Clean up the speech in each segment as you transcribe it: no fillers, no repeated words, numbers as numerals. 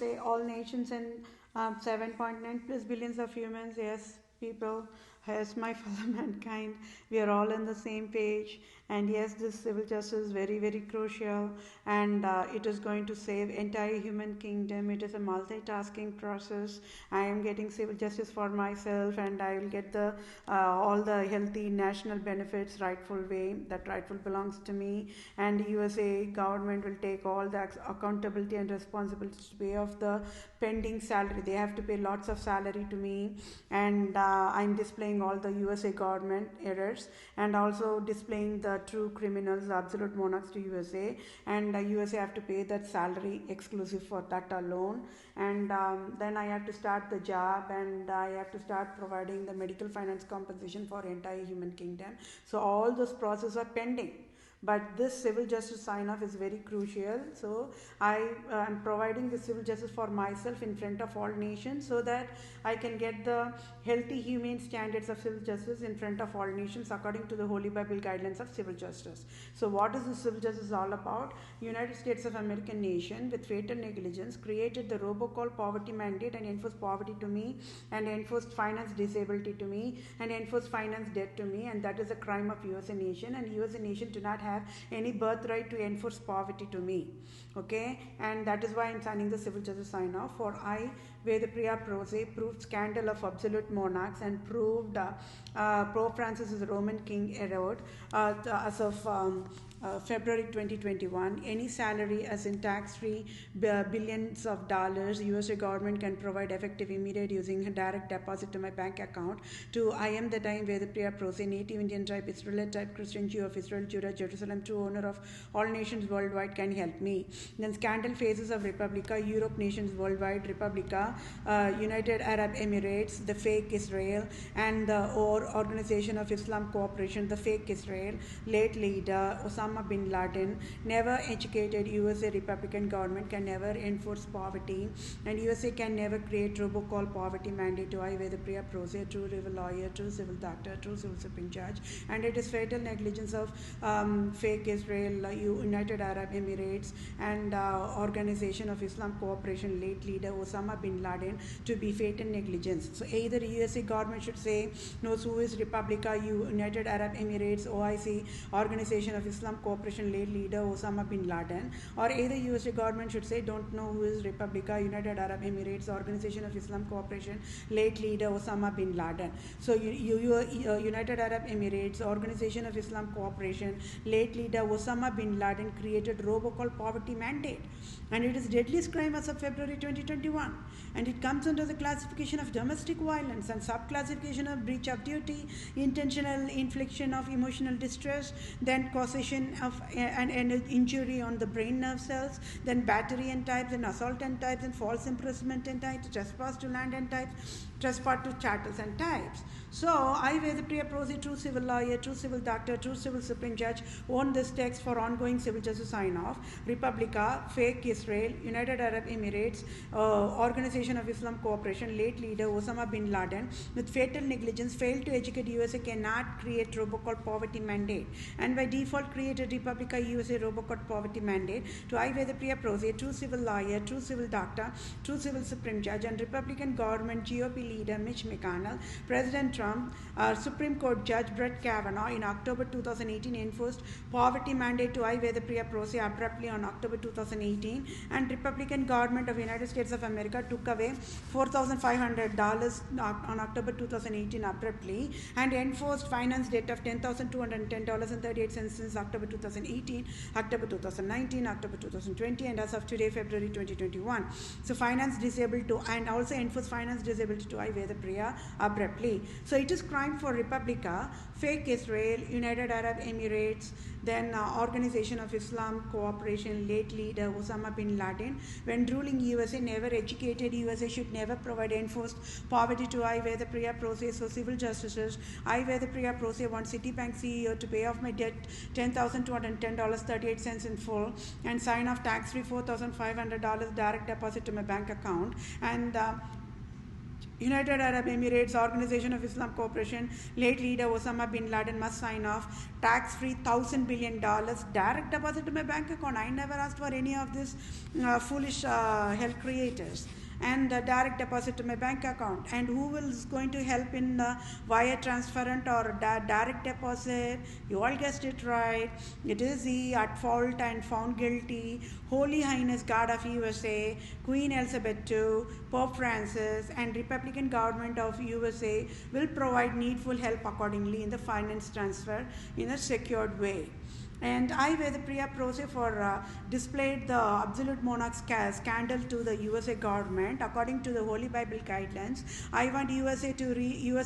say all nations and 7.9 plus billions of humans, yes, people, yes, my fellow mankind, we are all on the same page. And yes, this civil justice is very, very crucial, and it is going to save entire human kingdom. It is a multitasking process. I am getting civil justice for myself, and I will get the all the healthy national benefits rightful way. That rightful belongs to me, and USA government will take all the accountability and responsibility to pay off the pending salary. They have to pay lots of salary to me, and I'm displaying all the USA government errors, and also displaying the true criminals, the absolute monarchs to USA, and USA have to pay that salary exclusive for that alone. And then I have to start the job, and I have to start providing the medical finance compensation for entire human kingdom. So all those processes are pending, but this civil justice sign off is very crucial. So I am providing the civil justice for myself in front of all nations, so that I can get the healthy humane standards of civil justice in front of all nations according to the Holy Bible guidelines of civil justice. So what is the civil justice all about? United States of American nation with fatal negligence created the robocall poverty mandate and enforced poverty to me, and enforced finance disability to me, and enforced finance debt to me, and that is a crime of USA nation, and USA nation do not have any birthright to enforce poverty to me. Okay, and that is why I'm signing the civil justice sign off. For I, Vedapriya Prose, proved scandal of absolute monarchs, and proved Pope Francis is a Roman king error as of February 2021. Any salary as in tax-free billions of dollars, USA government can provide effective immediate using direct deposit to my bank account to I am that I am Vedapriya Prose, native Indian tribe, Israelite type, Christian Jew of Israel, Judah, Jerusalem, true owner of all nations worldwide, can help me. Then scandal phases of Republica, Europe nations worldwide, Republica, United Arab Emirates, the fake Israel, and the Organization of Islam Cooperation, the fake Israel, late leader Osama bin Laden, never educated USA Republican government can never enforce poverty, and USA can never create robocall poverty mandate to I Vedapriya Prose, true civil lawyer, true civil doctor, true civil supreme judge, and it is fatal negligence of fake Israel, United Arab Emirates, and Organization of Islam Cooperation, late leader Osama bin Laden, to be fatal negligence. So either USA government should say knows who is Republica, United Arab Emirates, OIC, Organization of Islam Cooperation, late leader Osama bin Laden, or either USA government should say don't know who is Republica, United Arab Emirates, Organization of Islam Cooperation, late leader Osama bin Laden. So United Arab Emirates, Organization of Islam Cooperation, late leader Osama bin Laden created robocall poverty mandate, and it is deadliest crime as of February 2021, and it comes under the classification of domestic violence and subclassification of breach of duty, intentional infliction of emotional distress, then causation of an injury on the brain nerve cells, then battery and types, and assault and types, and false imprisonment and types, trespass to land and types, trespass to chattels and types. So I, Vedapriya Prose, true civil lawyer, true civil doctor, true civil supreme judge, own this text for ongoing civil justice sign off. Republica, fake Israel, United Arab Emirates, Organization of Islam Cooperation, late leader Osama bin Laden, with fatal negligence, failed to educate USA, cannot create robocall poverty mandate, and by default created Republica USA robocall poverty mandate to I, Vedapriya Prose, true civil lawyer, true civil doctor, true civil supreme judge, and Republican government GOP leader Mitch McConnell, President Trump, Supreme Court Judge Brett Kavanaugh in October 2018 enforced poverty mandate to I, Vedapriya Prose abruptly on October 2018, and Republican government of United States of America took away $4,500 on October 2018 abruptly, and enforced finance debt of $10,210.38 since October 2018, October 2019, October 2020, and as of today, February 2021. So finance disabled to, and also enforced finance disability to I, Vedapriya abruptly. So it is crime for Republica, fake Israel, United Arab Emirates, then Organization of Islam Cooperation, late leader Osama bin Laden, when ruling USA, never educated USA, should never provide enforced poverty to I, Vedapriya Prose. So civil justices, I, Vedapriya Prose, want Citibank CEO to pay off my debt $10,210.38 in full, and sign off tax-free $4,500 direct deposit to my bank account, and United Arab Emirates, Organization of Islam Cooperation, late leader Osama bin Laden must sign off tax-free $1,000 billion direct deposit to my bank account. I never asked for any of this foolish hell creators. And direct deposit to my bank account. And who is going to help in wire transferent or direct deposit? You all guessed it right. It is he at fault and found guilty. Holy Highness God of USA, Queen Elizabeth II, Pope Francis, and Republican government of USA will provide needful help accordingly in the finance transfer in a secured way. And I, Vedapriya Prose, for displayed the absolute monarch scandal to the USA government. According to the Holy Bible guidelines, I want USA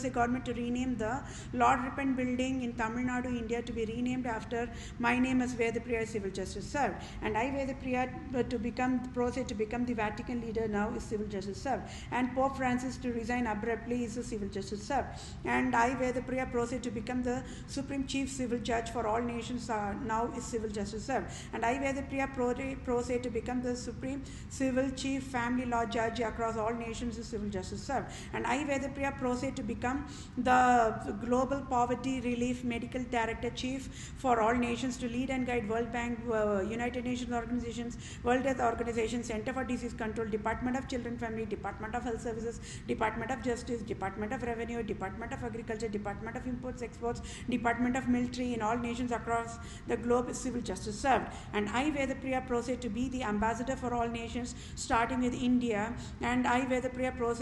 government to rename the Lord Ripon building in Tamil Nadu, India, to be renamed after my name as Vedapriya Civil Justice served. And I, Vedapriya, to become Prose to become the Vatican leader now is Civil Justice served. And Pope Francis to resign abruptly is a Civil Justice served. And I, Vedapriya Prose, to become the Supreme Chief Civil Judge for all nations now is Civil Justice served. And I, Vedapriya Prose, to become the Supreme Civil Chief Family Law Judge across all nations is Civil Justice served. And I, Vedapriya Prose, to become the Global Poverty Relief Medical Director Chief for all nations to lead and guide World Bank, United Nations organizations, World Health Organization, Center for Disease Control, Department of Children Family, Department of Health Services, Department of Justice, Department of Revenue, Department of Agriculture, Department of Imports Exports, Department of Military in all nations across the globe is Civil Justice served. And I, Vedapriya Prose, to be the ambassador for all nations starting with India. And I, Vedapriya Prose,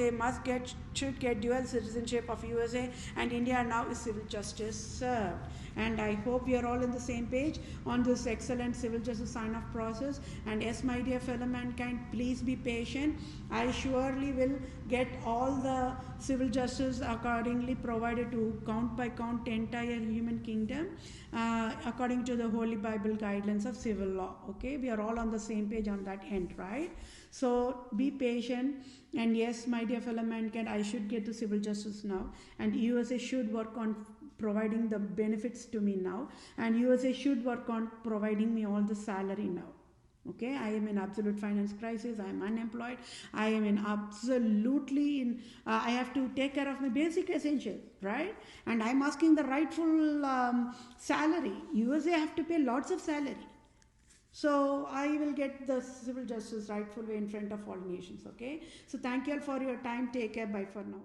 should get dual citizenship of USA and India now is Civil Justice served. And I hope we are all on the same page on this excellent civil justice sign-off process. And yes, my dear fellow mankind, please be patient. I surely will get all the civil justice accordingly provided to count by count entire human kingdom according to the Holy Bible guidelines of civil law. Okay, we are all on the same page on that end, right? So be patient. And yes, my dear fellow mankind, I should get the civil justice now, and USA should work on providing the benefits to me now, and USA should work on providing me all the salary now. Okay, I am in absolute finance crisis. I am unemployed. I am in absolutely in. I have to take care of my basic essentials, right? And I'm asking the rightful salary. USA have to pay lots of salary. So I will get the civil justice rightful way in front of all nations. Okay. So thank you all for your time. Take care. Bye for now.